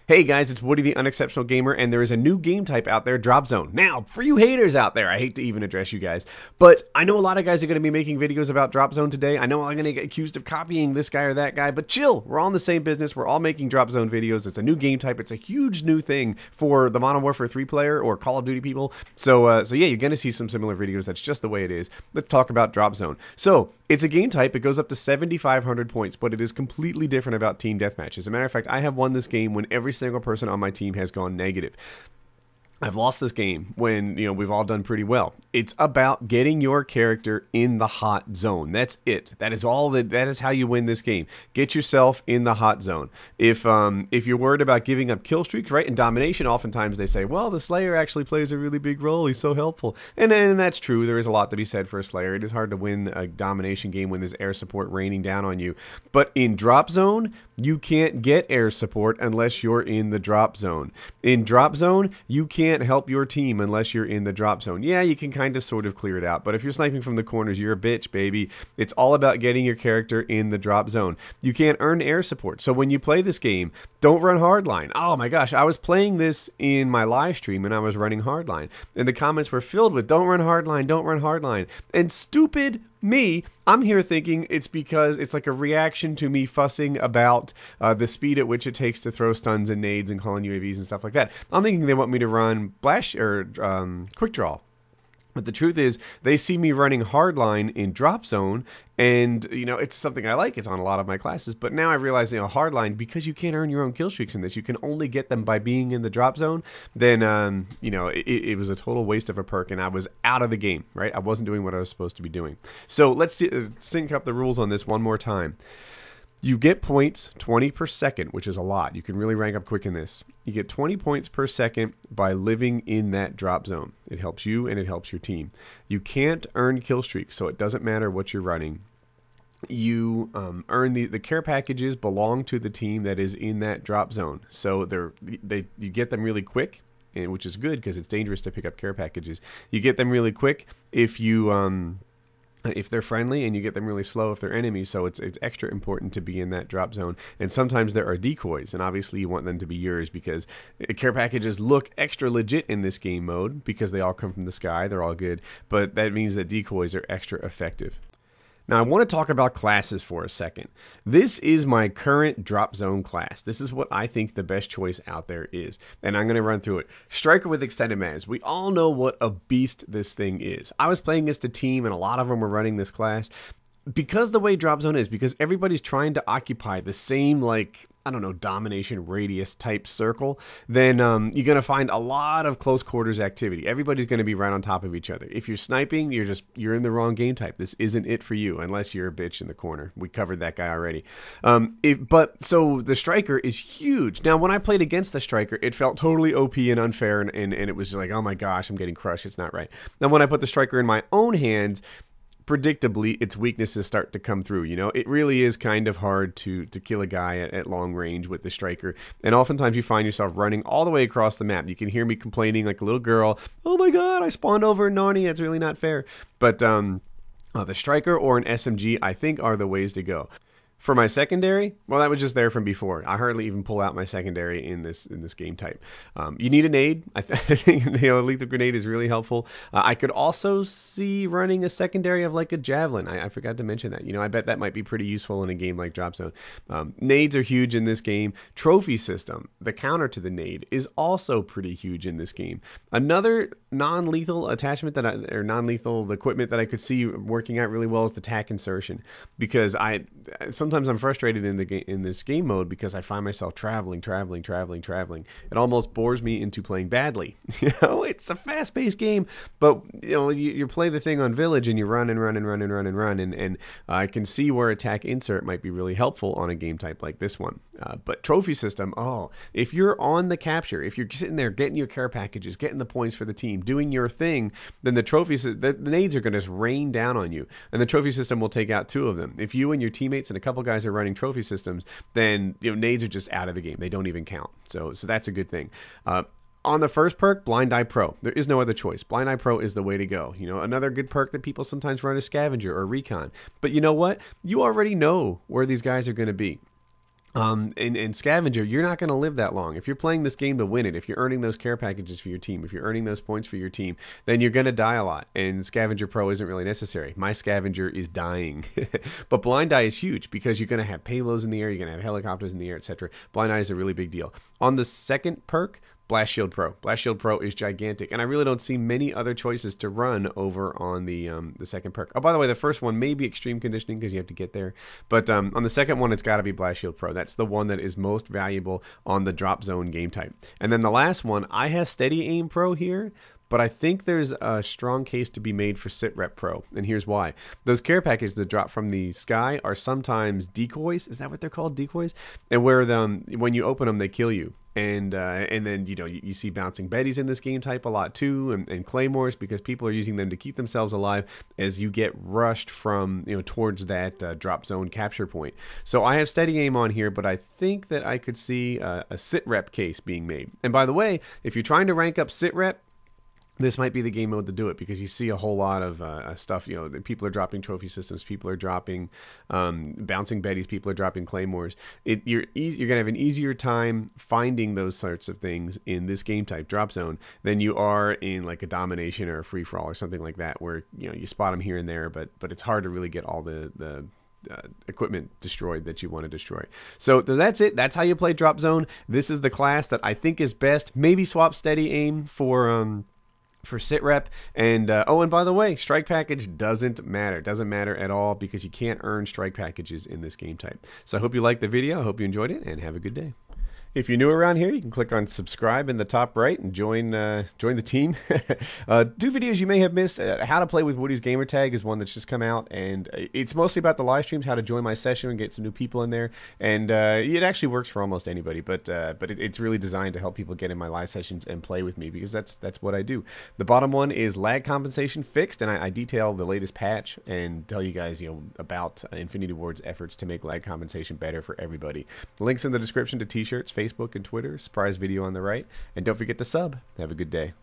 Hey guys, it's Woody the Unexceptional Gamer, and there is a new game type out there, Drop Zone. Now, for you haters out there, I hate to even address you guys, but I know a lot of guys are going to be making videos about Drop Zone today. I know I'm going to get accused of copying this guy or that guy, but chill. We're all in the same business. We're all making Drop Zone videos. It's a new game type. It's a huge new thing for the Modern Warfare 3 player or Call of Duty people. So yeah, you're going to see some similar videos. That's just the way it is. Let's talk about Drop Zone. So, it's a game type. It goes up to 7,500 points, but it is completely different about Team Deathmatch. As a matter of fact, I have won this game when every single person on my team has gone negative. I've lost this game when, we've all done pretty well. It's about getting your character in the hot zone. That's it. That is how you win this game. Get yourself in the hot zone. If you're worried about giving up kill streaks, right? In domination, oftentimes they say, well, the Slayer actually plays a really big role. He's so helpful. And that's true. There is a lot to be said for a Slayer. It is hard to win a domination game when there's air support raining down on you. But in drop zone, you can't get air support unless you're in the drop zone. In drop zone, you can't help your team unless you're in the drop zone. Yeah, you can kind of sort of clear it out, but if you're sniping from the corners, you're a bitch, baby. It's all about getting your character in the drop zone. You can't earn air support. So when you play this game, don't run hardline. Oh my gosh, I was playing this in my live stream and I was running hardline, and the comments were filled with don't run hardline, don't run hardline. And stupid me, I'm here thinking it's because it's like a reaction to me fussing about the speed at which it takes to throw stuns and nades and calling UAVs and stuff like that. I'm thinking they want me to run Flash or Quick Draw. But the truth is, they see me running hardline in drop zone, and, it's something I like. It's on a lot of my classes. But now I realize, hardline, because you can't earn your own kill streaks in this, you can only get them by being in the drop zone, then, it was a total waste of a perk, and I was out of the game, right? I wasn't doing what I was supposed to be doing. So let's sync up the rules on this one more time. You get points 20 per second, which is a lot. You can really rank up quick in this. You get 20 points per second by living in that drop zone. It helps you and it helps your team. You can't earn kill streaks, so it doesn't matter what you're running. You earn the care packages belong to the team that is in that drop zone. So you get them really quick, which is good because it's dangerous to pick up care packages. You get them really quick if they're friendly, and you get them really slow if they're enemies, so it's extra important to be in that drop zone. And sometimes there are decoys, and obviously you want them to be yours because care packages look extra legit in this game mode because they all come from the sky, they're all good, but that means that decoys are extra effective. Now, I want to talk about classes for a second. This is my current drop zone class. This is what I think the best choice out there is, and I'm going to run through it. Striker with extended mags. We all know what a beast this thing is. I was playing against a team, and a lot of them were running this class. Because the way drop zone is, because everybody's trying to occupy the same, domination radius type circle, then you're going to find a lot of close quarters activity. Everybody's going to be right on top of each other. If you're sniping, you're in the wrong game type. This isn't it for you unless you're a bitch in the corner. We covered that guy already. So the striker is huge. Now, when I played against the striker, it felt totally OP and unfair, and it was like, oh my gosh, I'm getting crushed. It's not right. Now, when I put the striker in my own hands, predictably, its weaknesses start to come through. It really is kind of hard to kill a guy at long range with the striker, and oftentimes you find yourself running all the way across the map. You can hear me complaining like a little girl, oh my god, I spawned over in Narnia, it's really not fair. But the striker or an SMG, I think, are the ways to go. For my secondary, well, that was just there from before. I hardly even pull out my secondary in this game type. You need a nade. I think a lethal grenade is really helpful. I could also see running a secondary of like a javelin. I forgot to mention that. I bet that might be pretty useful in a game like Drop Zone. Nades are huge in this game. Trophy system, the counter to the nade, is also pretty huge in this game. Another non-lethal attachment or non-lethal equipment that I could see working out really well is the Tack Insertion, because sometimes I'm frustrated in this game mode because I find myself traveling. It almost bores me into playing badly. It's a fast-paced game, but you play the thing on Village and you run, and I can see where a Tack Insert might be really helpful on a game type like this one. But trophy system, if you're on the capture, if you're sitting there getting your care packages, getting the points for the team, doing your thing, then the nades are going to just rain down on you, and the trophy system will take out 2 of them. If you and your teammates and a couple guys are running trophy systems, then nades are just out of the game. They don't even count. So that's a good thing. On the first perk, Blind Eye Pro. There is no other choice. Blind Eye Pro is the way to go. You know, another good perk that people sometimes run is Scavenger or Recon. But you know what? You already know where these guys are going to be. In Scavenger, you're not going to live that long. If you're playing this game to win it, if you're earning those care packages for your team, if you're earning those points for your team, then you're going to die a lot. And Scavenger Pro isn't really necessary. My Scavenger is dying. But Blind Eye is huge because you're going to have payloads in the air, you're going to have helicopters in the air, etc. Blind Eye is a really big deal. On the second perk, Blast Shield Pro. Blast Shield Pro is gigantic, and I really don't see many other choices to run over on the second perk. Oh, by the way, the first one may be Extreme Conditioning because you have to get there, but on the second one, it's got to be Blast Shield Pro. That's the one that is most valuable on the drop zone game type. And then the last one, I have Steady Aim Pro here, but I think there's a strong case to be made for Sit Rep Pro, and here's why. Those care packages that drop from the sky are sometimes decoys. Is that what they're called, decoys? And where when you open them, they kill you. And then, you know, you see bouncing Bettys in this game type a lot too, and Claymores, because people are using them to keep themselves alive as you get rushed from, you know, towards that drop zone capture point. So I have Steady Aim on here, but I think that I could see a Sit Rep case being made. And by the way, if you're trying to rank up Sit Rep, this might be the game mode to do it because you see a whole lot of stuff. You know, people are dropping trophy systems, people are dropping bouncing Bettys, people are dropping Claymores. You're gonna have an easier time finding those sorts of things in this game type, drop zone, than you are in like a domination or a free for all or something like that, where you know you spot them here and there, but it's hard to really get all the equipment destroyed that you want to destroy. So that's it. That's how you play drop zone. This is the class that I think is best. Maybe swap Steady Aim for Sit Rep. And oh, and by the way, strike package doesn't matter. Doesn't matter at all because you can't earn strike packages in this game type. So I hope you liked the video. I hope you enjoyed it, and have a good day. If you're new around here, you can click on subscribe in the top right and join the team. 2 videos you may have missed. How to play with Woody's Gamertag is one that's just come out, and it's mostly about the live streams, how to join my session and get some new people in there. And it actually works for almost anybody, but it's really designed to help people get in my live sessions and play with me because that's what I do. The bottom one is lag compensation fixed, and I detail the latest patch and tell you guys, you know, about Infinity Ward's efforts to make lag compensation better for everybody. Links in the description to t-shirts, Facebook and Twitter, surprise video on the right, and don't forget to sub. Have a good day.